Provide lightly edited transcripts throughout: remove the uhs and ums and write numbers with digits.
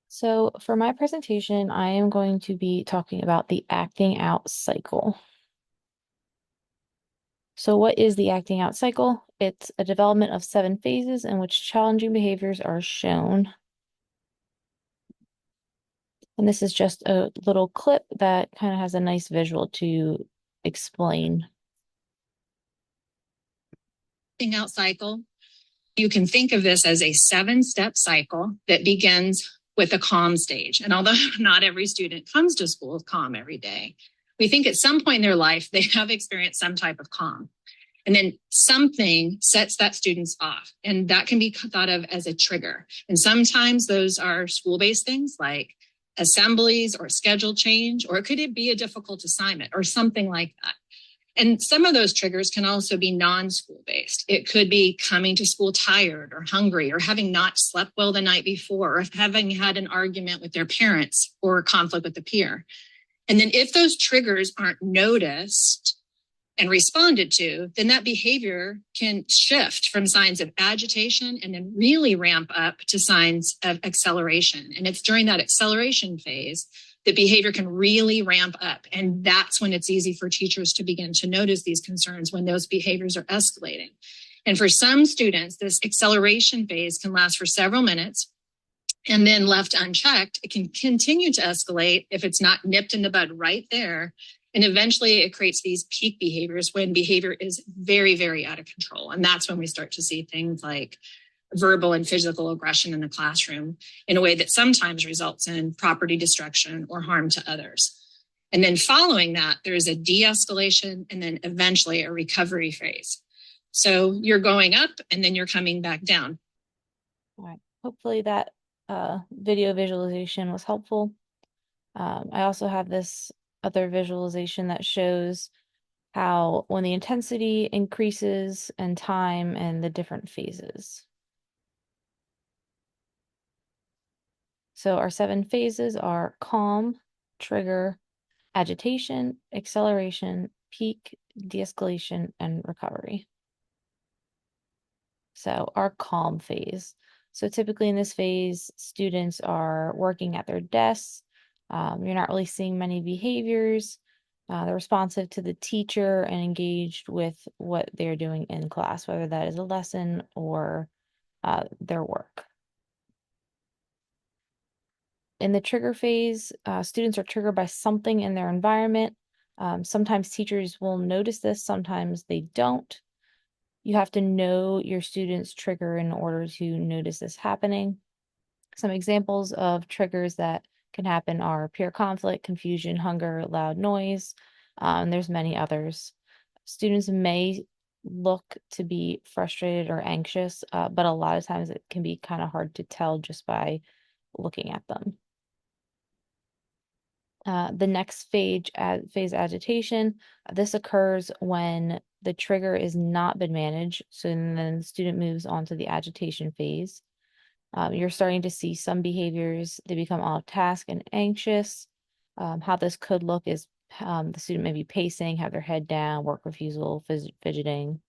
So for my presentation, I am going to be talking about the acting out cycle. So what is the acting out cycle? It's a development of 7 phases in which challenging behaviors are shown. And this is just a little clip that kind of has a nice visual to explain. Acting out cycle. You can think of this as a 7-step cycle that begins with a calm stage. And although not every student comes to school calm every day, we think at some point in their life they have experienced some type of calm. And then something sets that students off. And that can be thought of as a trigger. And sometimes those are school-based things like assemblies or schedule change, or it could be a difficult assignment or something like that. And some of those triggers can also be non-school based. It could be coming to school tired or hungry or having not slept well the night before or having had an argument with their parents or conflict with a peer. And then if those triggers aren't noticed and responded to, then that behavior can shift from signs of agitation and then really ramp up to signs of acceleration. And it's during that acceleration phase that behavior can really ramp up. And that's when it's easy for teachers to begin to notice these concerns when those behaviors are escalating. And for some students, this acceleration phase can last for several minutes. And then left unchecked, it can continue to escalate if it's not nipped in the bud right there. And eventually it creates these peak behaviors when behavior is very, very out of control. And that's when we start to see things like verbal and physical aggression in the classroom in a way that sometimes results in property destruction or harm to others. And then following that, there's a de-escalation and then eventually a recovery phase. So you're going up and then you're coming back down. All right. Hopefully that video visualization was helpful. I also have this other visualization that shows how when the intensity increases and time and the different phases. So our 7 phases are calm, trigger, agitation, acceleration, peak, de-escalation, and recovery. So our calm phase. So typically in this phase, students are working at their desks. You're not really seeing many behaviors. They're responsive to the teacher and engaged with what they're doing in class, whether that is a lesson or their work. In the trigger phase, students are triggered by something in their environment. Sometimes teachers will notice this, sometimes they don't. You have to know your student's trigger in order to notice this happening. Some examples of triggers that can happen are peer conflict, confusion, hunger, loud noise, and there's many others. Students may look to be frustrated or anxious, but a lot of times it can be kind of hard to tell just by looking at them. The next phase agitation, this occurs when the trigger is not been managed. So then the student moves on to the agitation phase. You're starting to see some behaviors, they become off task and anxious. How this could look is the student may be pacing, have their head down, work refusal, fidgeting.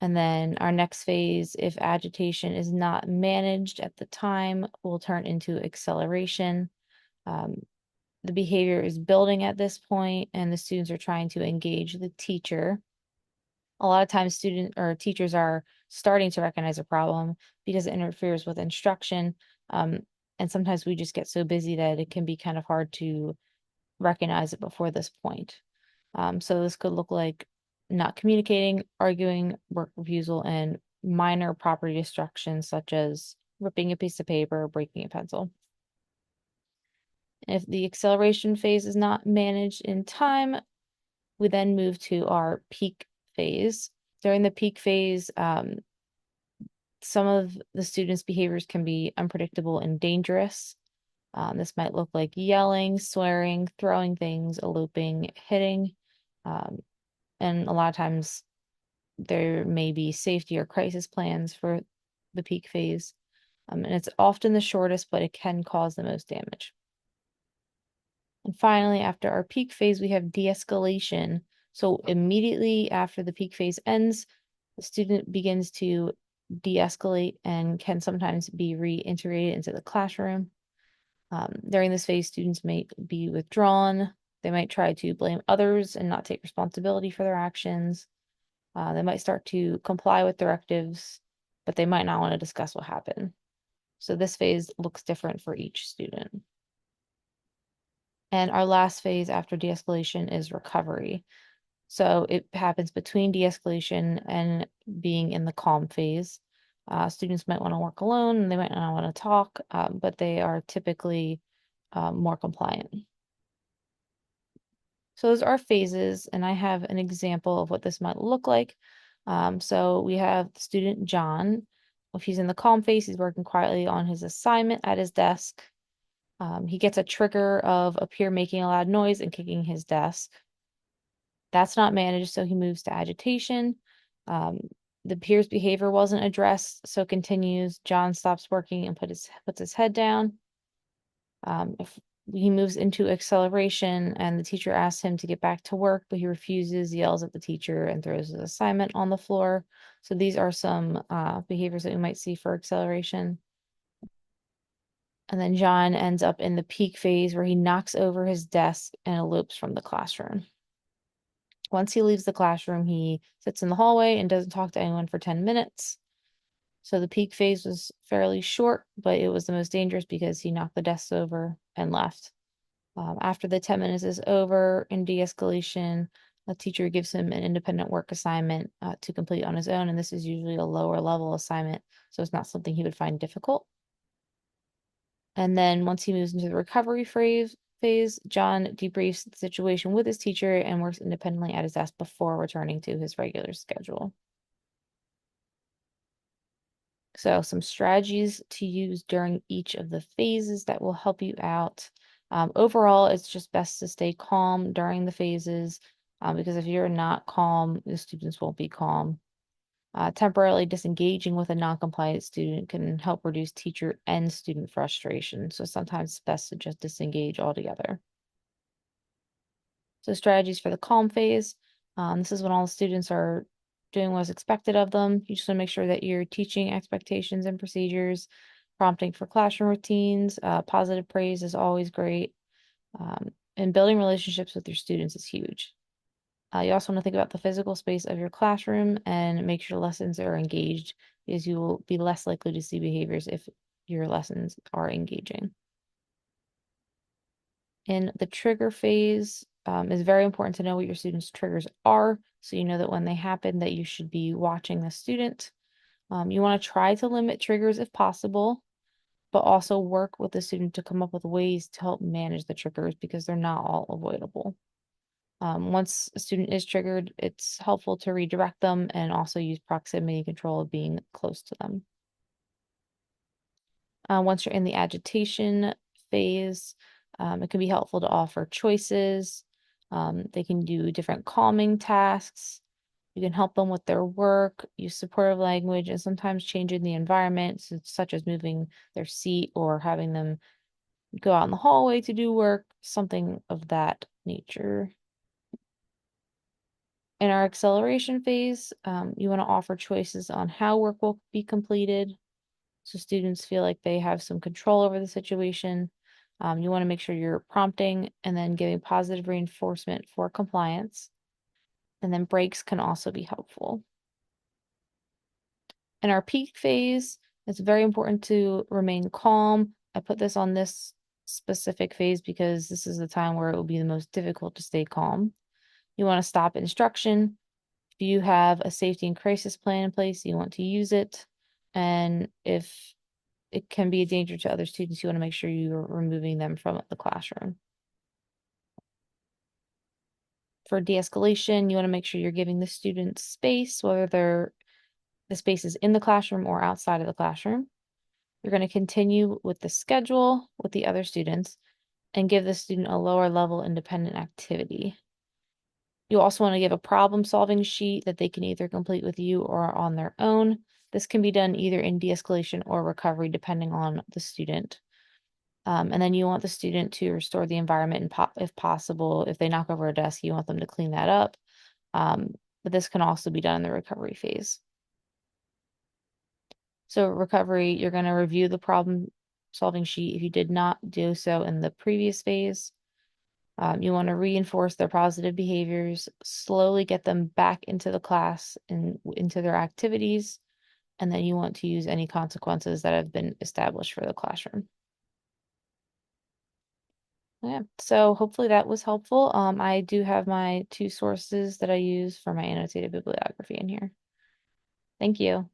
And then our next phase, if agitation is not managed at the time, will turn into acceleration. The behavior is building at this point and the students are trying to engage the teacher. A lot of times students or teachers are starting to recognize a problem because it interferes with instruction. And sometimes we just get so busy that it can be kind of hard to recognize it before this point. So this could look like not communicating, arguing, work refusal, and minor property destruction, such as ripping a piece of paper, breaking a pencil. If the acceleration phase is not managed in time, we then move to our peak phase. During the peak phase, some of the students' behaviors can be unpredictable and dangerous. This might look like yelling, swearing, throwing things, eloping, hitting. And a lot of times there may be safety or crisis plans for the peak phase. And it's often the shortest, but it can cause the most damage. And finally, after our peak phase, we have de-escalation. So immediately after the peak phase ends, the student begins to de-escalate and can sometimes be reintegrated into the classroom. During this phase, students may be withdrawn. They might try to blame others and not take responsibility for their actions. They might start to comply with directives, but they might not want to discuss what happened. So this phase looks different for each student. And our last phase after de-escalation is recovery. So it happens between de-escalation and being in the calm phase. Students might want to work alone, and they might not want to talk, but they are typically more compliant. So those are phases, and I have an example of what this might look like. So we have student John. If he's in the calm phase, he's working quietly on his assignment at his desk. He gets a trigger of a peer making a loud noise and kicking his desk. That's not managed, so he moves to agitation. Um, the peer's behavior wasn't addressed, so continues. John stops working and puts his head down. If he moves into acceleration and the teacher asks him to get back to work, but he refuses, yells at the teacher, and throws his assignment on the floor. So these are some behaviors that we might see for acceleration. And then John ends up in the peak phase where he knocks over his desk and elopes from the classroom. Once he leaves the classroom, he sits in the hallway and doesn't talk to anyone for 10 minutes. So the peak phase was fairly short, but it was the most dangerous because he knocked the desks over and left. After the 10 minutes is over in de-escalation, the teacher gives him an independent work assignment to complete on his own, and this is usually a lower level assignment, so it's not something he would find difficult. And then once he moves into the recovery phase, John debriefs the situation with his teacher and works independently at his desk before returning to his regular schedule. So some strategies to use during each of the phases that will help you out. Overall, it's just best to stay calm during the phases because if you're not calm, the students won't be calm. Temporarily disengaging with a non-compliant student can help reduce teacher and student frustration. So sometimes it's best to just disengage altogether. So strategies for the calm phase. This is when all the students are doing what's expected of them. You just want to make sure that you're teaching expectations and procedures, prompting for classroom routines. Positive praise is always great. And building relationships with your students is huge. You also want to think about the physical space of your classroom and make sure lessons are engaged because you will be less likely to see behaviors if your lessons are engaging. In the trigger phase, it's very important to know what your students' triggers are, so you know that when they happen, that you should be watching the student. You want to try to limit triggers if possible, but also work with the student to come up with ways to help manage the triggers because they're not all avoidable. Once a student is triggered, it's helpful to redirect them and also use proximity control of being close to them. Once you're in the agitation phase, it can be helpful to offer choices. They can do different calming tasks. You can help them with their work, use supportive language, and sometimes changing the environment, such as moving their seat or having them go out in the hallway to do work, something of that nature. In our acceleration phase, you want to offer choices on how work will be completed so students feel like they have some control over the situation. You want to make sure you're prompting and then giving positive reinforcement for compliance. And then breaks can also be helpful. In our peak phase, it's very important to remain calm. I put this on this specific phase because this is the time where it will be the most difficult to stay calm. You want to stop instruction. If you have a safety and crisis plan in place, you want to use it. And if it can be a danger to other students, you want to make sure you're removing them from the classroom. For de-escalation, you want to make sure you're giving the students space, whether the space is in the classroom or outside of the classroom. You're going to continue with the schedule with the other students and give the student a lower level independent activity. You also want to give a problem solving sheet that they can either complete with you or on their own. This can be done either in de-escalation or recovery, depending on the student. And then you want the student to restore the environment if possible. If they knock over a desk, you want them to clean that up. But this can also be done in the recovery phase. So recovery, you're going to review the problem solving sheet if you did not do so in the previous phase. You want to reinforce their positive behaviors, slowly get them back into the class and into their activities, and then you want to use any consequences that have been established for the classroom. Yeah, so hopefully that was helpful. I do have my two sources that I use for my annotated bibliography in here. Thank you.